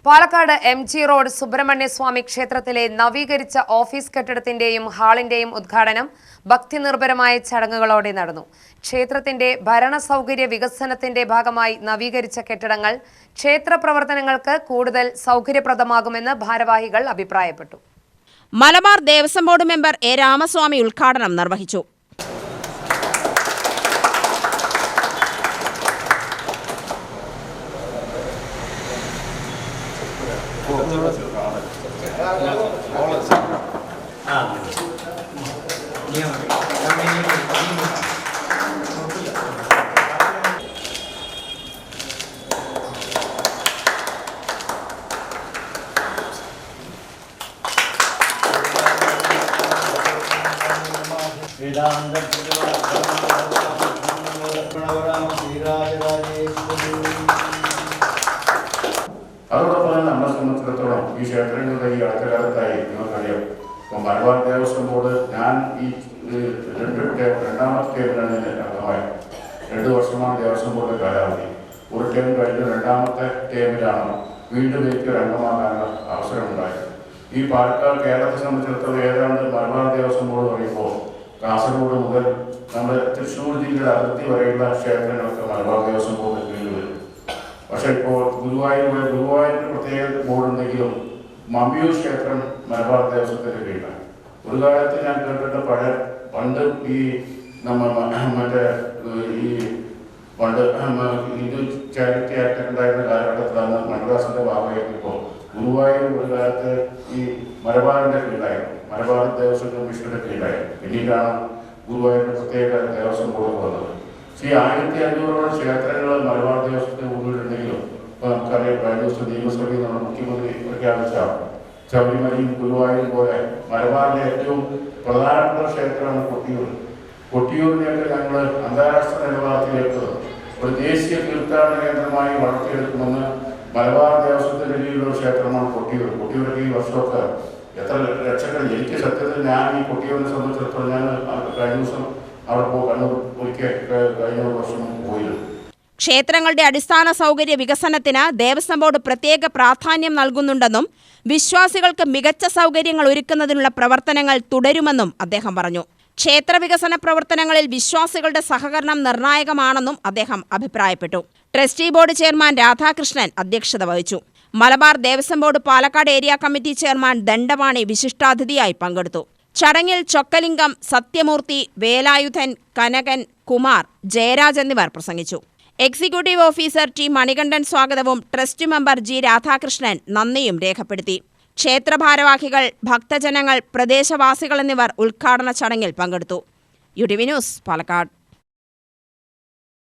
Palakkad MG road Subrahmanyaswamy ക്ഷേത്രത്തിലെ നവീകരിച്ച office കെട്ടിടത്തിന്റെയും ഹാളിന്റെയും ഉദ്ഘാടനം ഭക്തിനിർഭരമായ ചടങ്ങുകളോടെ നടന്നു. ക്ഷേത്രത്തിന്റെ ഭരണസൗകര്യ വികസനത്തിന്റെ ഭാഗമായി നവീകരിച്ച കെട്ടിടങ്ങൾ ക്ഷേത്ര പ്രവർത്തനങ്ങൾക്ക് കൂടുതൽ സൗകര്യപ്രദമാകുമെന്ന് ഭാരവാഹികൾ അഭിപ്രായപ്പെട്ടു. Malabar Devaswom board member A. Ramaswamy ഉദ്ഘാടനം നിർവഹിച്ചു. അതോടൊപ്പം തന്നെ നമ്മളെ സംബന്ധിച്ചിടത്തോളം ഈ ക്ഷേത്രങ്ങളുടെ ഈ അടുത്ത കാലത്തായി നിങ്ങൾക്കറിയാം, ഇപ്പം മലബാർ ദേവസ്വം ബോർഡ് ഞാൻ ഈ രണ്ടാമത്തെ ടേമിലാണ് അംഗമായി. 2 വർഷമാണ് ദേവസ്വം ബോർഡ് കാലാവധി. ഒരു ടേം കഴിഞ്ഞ് രണ്ടാമത്തെ ടേമിലാണ് വീണ്ടും എനിക്ക് അംഗമാകാനുള്ള അവസരമുണ്ടായത്. ഈ പാലക്കാട് കേരളത്തെ സംബന്ധിച്ചിടത്തോളം ഏതാണ്ട് മലബാർ ദേവസ്വം ബോർഡ് പറയുമ്പോൾ കാസർഗോഡ് മുതൽ നമ്മുടെ തൃശ്ശൂർ ജില്ലയുടെ അതിർത്തി വരെയുള്ള ക്ഷേത്രങ്ങളൊക്കെ മലബാർ ദേവസ്വം ബോർഡ് കീഴിൽ വരും. പക്ഷേ ഇപ്പോൾ ഗുരുവായൂരിന് പ്രത്യേക ബോർഡുണ്ടെങ്കിലും മമ്മിയൂർ ക്ഷേത്രം മലബാർ ദേവസ്വത്തിൻ്റെ കീഴിലാണ്. ഒരു കാലത്ത് ഞാൻ കേട്ടിട്ട് പണ്ട് ഈ മറ്റേ ഈ പണ്ട് ഹിന്ദു ചാരിറ്റി ആക്ട് ഉണ്ടായിരുന്ന കാലഘട്ടത്തിലാണ് മദ്രാസിന്റെ ഭാഗമായിരിക്കുമ്പോൾ ഗുരുവായൂർ ഒരു കാലത്ത് ഈ മലബാറിന്റെ കീഴിലായിരുന്നു, മലബാർ ദേവസ്വം കമ്മീഷന്റെ കീഴിലായിരുന്നു. പിന്നീടാണ് ഗുരുവായൂരിന്റെ പ്രത്യേക ദേവസ്വം ബോർഡ് വന്നത്. ഈ 1500 ക്ഷേത്രങ്ങൾ മലബാർ ദേവസ്വത്തിന് മുന്നിലുണ്ടെങ്കിലും ഇപ്പൊ നമുക്കറിയാം, കഴിഞ്ഞ ദിവസം നിയമസഭയിൽ നമ്മുടെ മുഖ്യമന്ത്രി പ്രഖ്യാപിച്ച ശബരിമലയും ഗുരുവായൂരും പോലെ മലബാറിലെ ഏറ്റവും പ്രധാനപ്പെട്ട ക്ഷേത്രമാണ് കൊട്ടിയൂർ. കൊട്ടിയൂരിനെയൊക്കെ ഞങ്ങൾ അന്താരാഷ്ട്ര നിലവാരത്തിലേക്ക് ഒരു ദേശീയ തീർത്ഥാടന കേന്ദ്രമായി വളർത്തിയെടുക്കുമെന്ന് മലബാർ ദേവസ്വത്തിന്റെ കീഴിലുള്ള ക്ഷേത്രമാണ് കൊട്ടിയൂർ. കൊട്ടിയൂരൊക്കെ ഈ വർഷമൊക്കെ എത്ര ലക്ഷങ്ങൾ. എനിക്ക് സത്യത്തിൽ ഞാൻ ഈ കൊട്ടിയൂരിനെ സംബന്ധിച്ചിടത്തോളം ഞാൻ കഴിഞ്ഞ ദിവസം അവിടെ കണ്ണൂർ ഒരിക്കൽ കഴിഞ്ഞ വർഷം പോയിരുന്നു. ക്ഷേത്രങ്ങളുടെ അടിസ്ഥാന സൗകര്യ വികസനത്തിന് ദേവസ്വം ബോർഡ് പ്രത്യേക പ്രാധാന്യം നൽകുന്നുണ്ടെന്നും വിശ്വാസികൾക്ക് മികച്ച സൗകര്യങ്ങൾ ഒരുക്കുന്നതിനുള്ള പ്രവർത്തനങ്ങൾ തുടരുമെന്നും അദ്ദേഹം പറഞ്ഞു. ക്ഷേത്ര വികസന പ്രവർത്തനങ്ങളിൽ വിശ്വാസികളുടെ സഹകരണം നിർണായകമാണെന്നും അദ്ദേഹം അഭിപ്രായപ്പെട്ടു. ട്രസ്റ്റി ബോർഡ് ചെയർമാൻ രാധാകൃഷ്ണൻ അധ്യക്ഷത വഹിച്ചു. Malabar Devaswom board Palakkad area committee chairman Dandapani വിശിഷ്ടാതിഥിയായി പങ്കെടുത്തു. ചടങ്ങിൽ ചൊക്കലിംഗം, സത്യമൂർത്തി, വേലായുധൻ, കനകൻ, കുമാർ, ജയരാജ് എന്നിവർ പ്രസംഗിച്ചു. എക്സിക്യൂട്ടീവ് ഓഫീസർ ടി മണികണ്ഠൻ സ്വാഗതവും ട്രസ്റ്റ് മെമ്പർ ജി രാധാകൃഷ്ണൻ നന്ദിയും രേഖപ്പെടുത്തി. ക്ഷേത്ര ഭാരവാഹികൾ, ഭക്തജനങ്ങൾ, പ്രദേശവാസികൾ എന്നിവർ ഉദ്ഘാടന ചടങ്ങിൽ പങ്കെടുത്തു. UTV news, Palakkad.